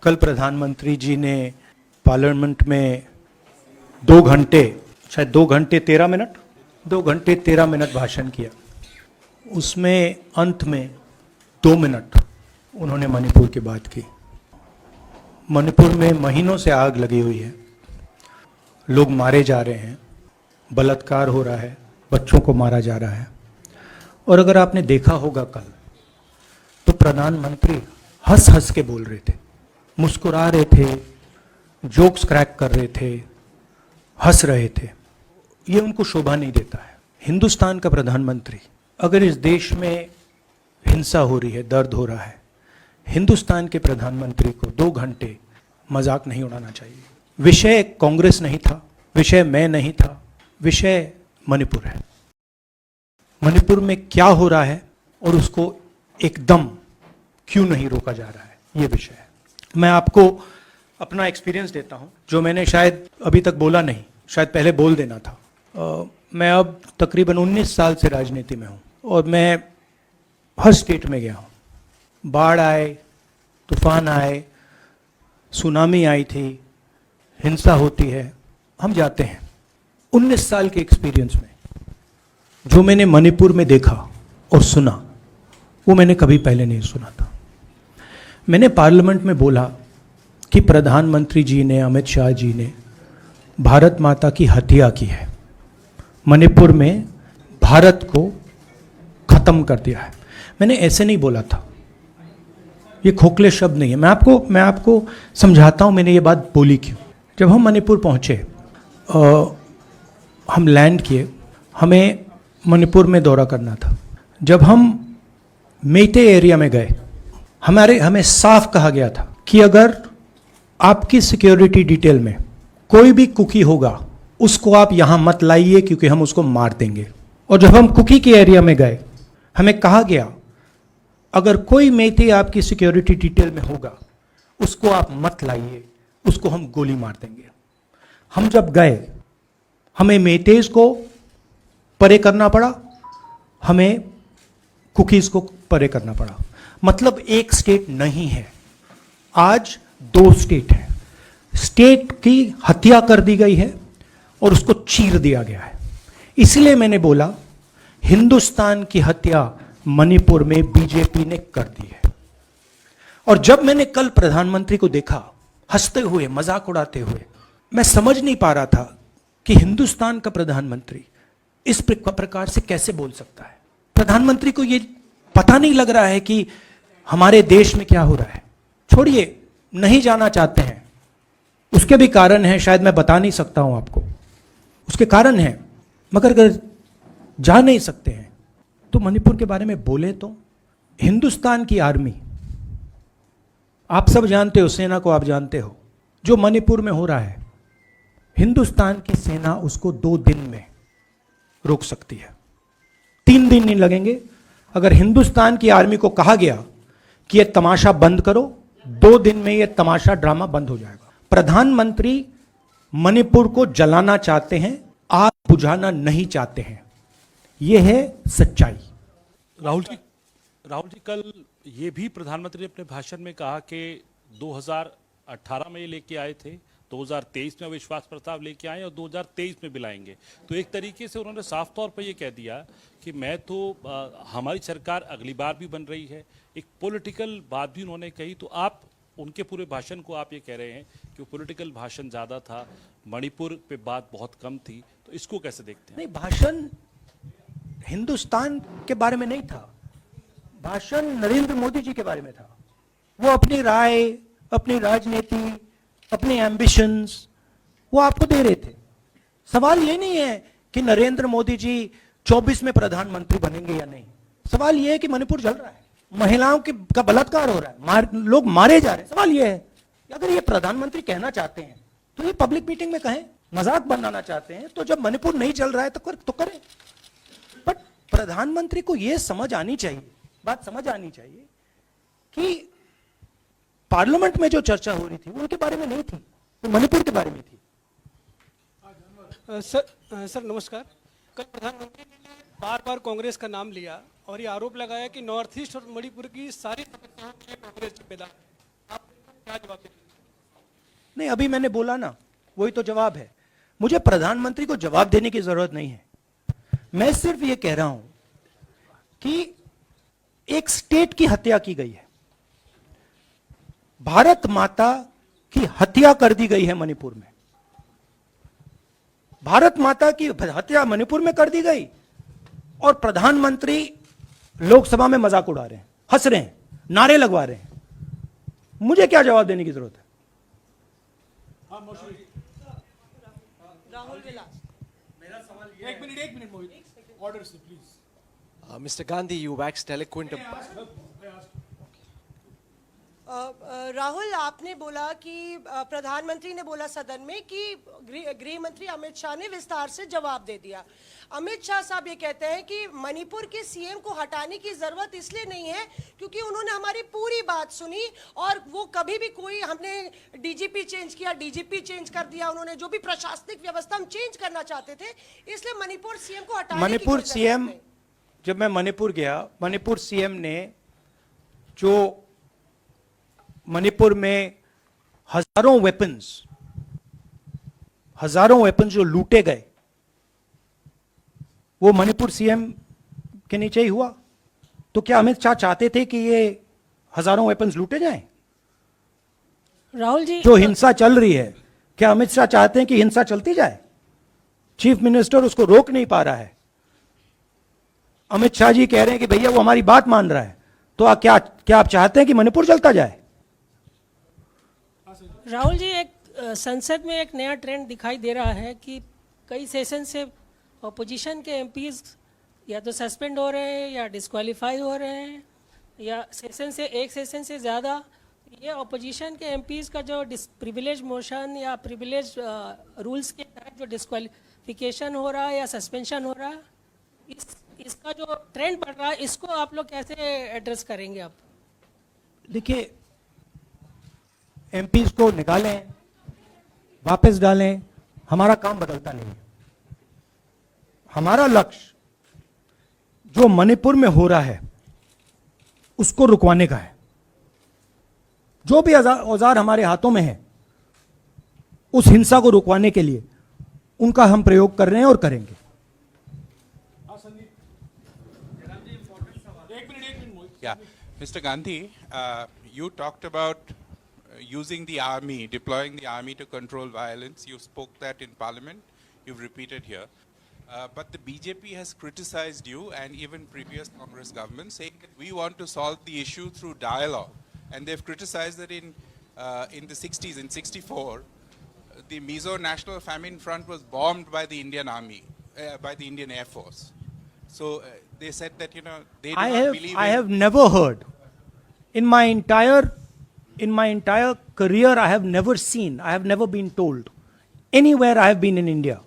कल प्रधानमंत्री जी ने पार्लियामेंट में 2 घंटे, शायद 2 घंटे 13 मिनट, 2 घंटे 13 मिनट भाषण किया। उसमें अंत में 2 मिनट उन्होंने मणिपुर की बात की। मणिपुर में महीनों से आग लगी हुई है, लोग मारे जा रहे हैं, बलात्कार हो रहा है, बच्चों को मारा जा रहा है। और अगर आपने देखा होगा कल, तो प्रधानमंत्री हंस हंस के बोल रहे थे, मुस्कुरा रहे थे, जोक्स क्रैक कर रहे थे, हंस रहे थे। ये उनको शोभा नहीं देता है। हिंदुस्तान का प्रधानमंत्री, अगर इस देश में हिंसा हो रही है, दर्द हो रहा है, हिंदुस्तान के प्रधानमंत्री को 2 घंटे मजाक नहीं उड़ाना चाहिए। विषय कांग्रेस नहीं था, विषय मैं नहीं था, विषय मणिपुर है। मणिपुर में क्या हो रहा है और उसको एकदम क्यों नहीं रोका जा रहा है, ये विषय है। मैं आपको अपना एक्सपीरियंस देता हूं, जो मैंने शायद अभी तक बोला नहीं, शायद पहले बोल देना था। मैं अब तकरीबन 19 साल से राजनीति में हूं और मैं हर स्टेट में गया हूं। बाढ़ आए, तूफान आए, सुनामी आई थी, हिंसा होती है, हम जाते हैं। 19 साल के एक्सपीरियंस में जो मैंने मणिपुर में देखा और सुना, वो मैंने कभी पहले नहीं सुना था। मैंने पार्लियामेंट में बोला कि प्रधानमंत्री जी ने, अमित शाह जी ने भारत माता की हत्या की है, मणिपुर में भारत को खत्म कर दिया है। मैंने ऐसे नहीं बोला था, ये खोखले शब्द नहीं है। मैं आपको समझाता हूँ मैंने ये बात बोली क्यों। जब हम मणिपुर पहुँचे, हम लैंड किए, हमें मणिपुर में दौरा करना था। जब हम मेइते एरिया में गए, हमें साफ कहा गया था कि अगर आपकी सिक्योरिटी डिटेल में कोई भी कुकी होगा, उसको आप यहाँ मत लाइए क्योंकि हम उसको मार देंगे। और जब हम कुकी के एरिया में गए, हमें कहा गया अगर कोई मेइते आपकी सिक्योरिटी डिटेल में होगा, उसको आप मत लाइए, उसको हम गोली मार देंगे। हम जब गए, हमें मेइतेज को परे करना पड़ा, हमें कुकीज को परे करना पड़ा। मतलब एक स्टेट नहीं है, आज 2 स्टेट है। स्टेट की हत्या कर दी गई है और उसको चीर दिया गया है। इसलिए मैंने बोला हिंदुस्तान की हत्या मणिपुर में बीजेपी ने कर दी है। और जब मैंने कल प्रधानमंत्री को देखा हंसते हुए, मजाक उड़ाते हुए, मैं समझ नहीं पा रहा था कि हिंदुस्तान का प्रधानमंत्री इस प्रकार से कैसे बोल सकता है। प्रधानमंत्री को ये पता नहीं लग रहा है कि हमारे देश में क्या हो रहा है। छोड़िए, नहीं जाना चाहते हैं, उसके भी कारण हैं, शायद मैं बता नहीं सकता हूं आपको, उसके कारण हैं। मगर अगर जा नहीं सकते हैं तो मणिपुर के बारे में बोले तो। हिंदुस्तान की आर्मी, आप सब जानते हो, सेना को आप जानते हो, जो मणिपुर में हो रहा है, हिंदुस्तान की सेना उसको 2 दिन में रोक सकती है। 3 दिन नहीं लगेंगे। अगर हिंदुस्तान की आर्मी को कहा गया कि यह तमाशा बंद करो, 2 दिन में यह तमाशा, ड्रामा बंद हो जाएगा। प्रधानमंत्री मणिपुर को जलाना चाहते हैं, आग बुझाना नहीं चाहते हैं। यह है सच्चाई। राहुल जी, कल ये भी प्रधानमंत्री ने अपने भाषण में कहा कि 2018 में ये लेके आए थे, 2023 में विश्वास प्रस्ताव लेके आए और 2023 में भी लाएंगे। तो एक तरीके से उन्होंने साफ तौर पर ये कह दिया कि मैं तो हमारी सरकार अगली बार भी बन रही है। एक पॉलिटिकल बात भी उन्होंने कही। तो आप उनके पूरे भाषण को आप ये कह रहे हैं कि वो पॉलिटिकल भाषण ज़्यादा था, मणिपुर पे बात बहुत कम थी, तो इसको कैसे देखते हैं? नहीं, भाषण हिंदुस्तान के बारे में नहीं था, भाषण नरेंद्र मोदी जी के बारे में था। वो अपनी राय, अपनी राजनीति, अपने एम्बिशंस वो आपको दे रहे थे। सवाल ये नहीं है कि नरेंद्र मोदी जी 24 में प्रधानमंत्री बनेंगे या नहीं। सवाल ये है कि मणिपुर जल रहा है, महिलाओं का बलात्कार हो रहा है, लोग मारे जा रहे हैं। सवाल ये है कि अगर ये प्रधानमंत्री कहना चाहते हैं तो ये पब्लिक मीटिंग में कहें। मजाक बनाना चाहते हैं तो जब मणिपुर नहीं चल रहा है तो करें। बट प्रधानमंत्री को यह समझ आनी चाहिए, बात समझ आनी चाहिए कि पार्लियामेंट में जो चर्चा हो रही थी वो उनके बारे में नहीं थी, वो मणिपुर के बारे में थी। सर नमस्कार। कल प्रधानमंत्री ने बार बार कांग्रेस का नाम लिया और ये आरोप लगाया कि नॉर्थ ईस्ट और मणिपुर की सारी समस्याओं के लिए कांग्रेस जिम्मेदार। आप क्या जवाब दें। नहीं, अभी मैंने बोला ना, वही तो जवाब है। मुझे प्रधानमंत्री को जवाब देने की जरूरत नहीं है। मैं सिर्फ ये कह रहा हूं कि एक स्टेट की हत्या की गई है, भारत माता की हत्या कर दी गई है मणिपुर में। भारत माता की हत्या मणिपुर में कर दी गई और प्रधानमंत्री लोकसभा में मजाक उड़ा रहे हैं, हंस रहे हैं, नारे लगवा रहे हैं। मुझे क्या जवाब देने की जरूरत है? राहुल विलास, मेरा सवाल ये, एक मिनट मोहित, ऑर्डर से please. Mr. Gandhi, you waxed eloquent. Rahul, आपने बोला कि प्रधानमंत्री ने बोला सदन में कि गृह मंत्री अमित शाह ने विस्तार से जवाब दे दिया। अमित शाह साहब ये कहते हैं कि मणिपुर के सीएम को हटाने की जरूरत इसलिए नहीं है क्योंकि उन्होंने हमारी पूरी बात सुनी और वो कभी भी कोई, हमने डीजीपी चेंज किया, डीजीपी चेंज कर दिया, उन्होंने जो भी प्रशासनिक व्यवस्था हम चेंज करना चाहते थे, इसलिए मणिपुर सीएम को हटाने मणिपुर की सीएम, जब मैं मणिपुर गया, मणिपुर सीएम ने जो मणिपुर में हजारों वेपन्स जो लूटे गए, वो मणिपुर सीएम के नीचे ही हुआ। तो क्या अमित शाह चाहते थे कि ये हजारों वेपन्स लूटे जाएं? राहुल जी, जो हिंसा चल रही है, क्या अमित शाह चाहते हैं कि हिंसा चलती जाए? चीफ मिनिस्टर उसको रोक नहीं पा रहा है। अमित शाह जी कह रहे हैं कि भैया वो हमारी बात मान रहा है, तो क्या आप चाहते हैं कि मणिपुर जलता जाए? राहुल जी, एक संसद में एक नया ट्रेंड दिखाई दे रहा है कि कई सेशन से अपोजिशन के एमपीज या तो सस्पेंड हो रहे हैं या डिस्क्वालीफाई हो रहे हैं, या एक सेशन से ज़्यादा ये अपोजिशन के एमपीज का जो प्रिविलेज मोशन या प्रिविलेज रूल्स के तहत जो डिस्क्वालिफिकेशन हो रहा है या सस्पेंशन हो रहा है, इसका जो ट्रेंड बढ़ रहा है, इसको आप लोग कैसे एड्रेस करेंगे? आप देखिए, एमपीज को निकालें, वापस डालें, हमारा काम बदलता नहीं है। हमारा लक्ष्य जो मणिपुर में हो रहा है उसको रुकवाने का है। जो भी औजार हमारे हाथों में है, उस हिंसा को रुकवाने के लिए उनका हम प्रयोग कर रहे हैं और करेंगे। Yeah, Mr. Gandhi, you talked about using the army, deploying the army to control violence. You spoke that in Parliament. You've repeated here. But the BJP has criticized you and even previous Congress governments, saying that we want to solve the issue through dialogue. And they've criticized that in the 60s, in 64, the Mizo National Famine Front was bombed by the Indian Army, by the Indian Air Force. So they said that, you know, they do not believe I have never heard in my entire career, I have never been told anywhere I have been in India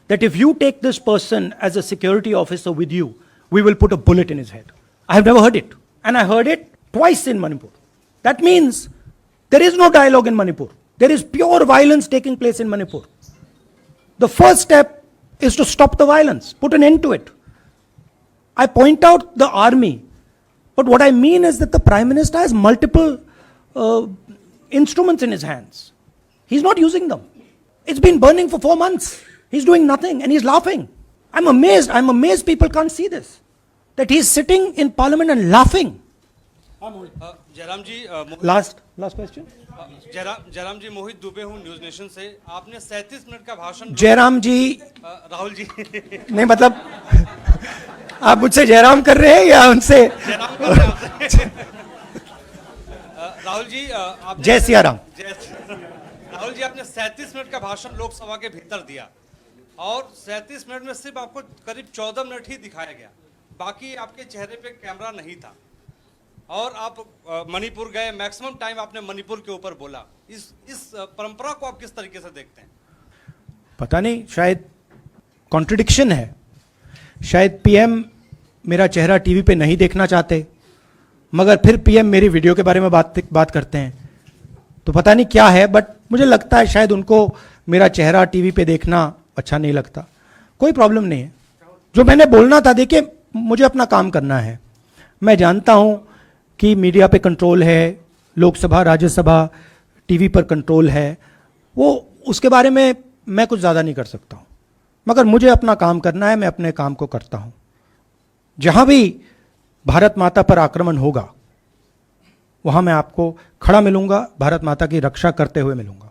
that if you take this person as a security officer with you, we will put a bullet in his head. I have never heard it. And I heard it twice in Manipur. That means there is no dialogue in Manipur. There is pure violence taking place in Manipur. The first step is to stop the violence, put an end to it. I point out the army, but what I mean is that the Prime Minister has multiple instruments in his hands. He's not using them. It's been burning for 4 months. He's doing nothing and he's laughing. I'm amazed people can't see this. That he's sitting in Parliament and laughing. Jairam ji, Last question. Jairam जी, मोहित दुबे हूँ news nation से। आपने 37 minute का भाषण, जयराम जी, राहुल जी नहीं मतलब आप मुझसे जयराम कर रहे हैं या उनसे? जयराम कर रहे हैं आपसे। राहुल जी, आपने जय सिया राम। राहुल जी, आपने 37 मिनट का भाषण लोकसभा के भीतर दिया और 37 मिनट में सिर्फ आपको करीब 14 मिनट ही दिखाया गया, बाकी आपके चेहरे पे कैमरा नहीं था और आप मणिपुर गए, मैक्सिमम टाइम आपने मणिपुर के ऊपर बोला। इस परंपरा को आप किस तरीके से देखते हैं? पता नहीं, शायद कॉन्ट्रडिक्शन है। शायद पीएम मेरा चेहरा टीवी पे नहीं देखना चाहते, मगर फिर पीएम मेरी वीडियो के बारे में बात करते हैं, तो पता नहीं क्या है, बट मुझे लगता है शायद उनको मेरा चेहरा टीवी पे देखना अच्छा नहीं लगता। कोई प्रॉब्लम नहीं है। जो मैंने बोलना था, देखिए मुझे अपना काम करना है। मैं जानता हूं कि मीडिया पे कंट्रोल है, लोकसभा राज्यसभा टीवी पर कंट्रोल है, वो उसके बारे में मैं कुछ ज़्यादा नहीं कर सकता हूँ, मगर मुझे अपना काम करना है, मैं अपने काम को करता हूँ। जहाँ भी भारत माता पर आक्रमण होगा वहाँ मैं आपको खड़ा मिलूंगा, भारत माता की रक्षा करते हुए मिलूंगा।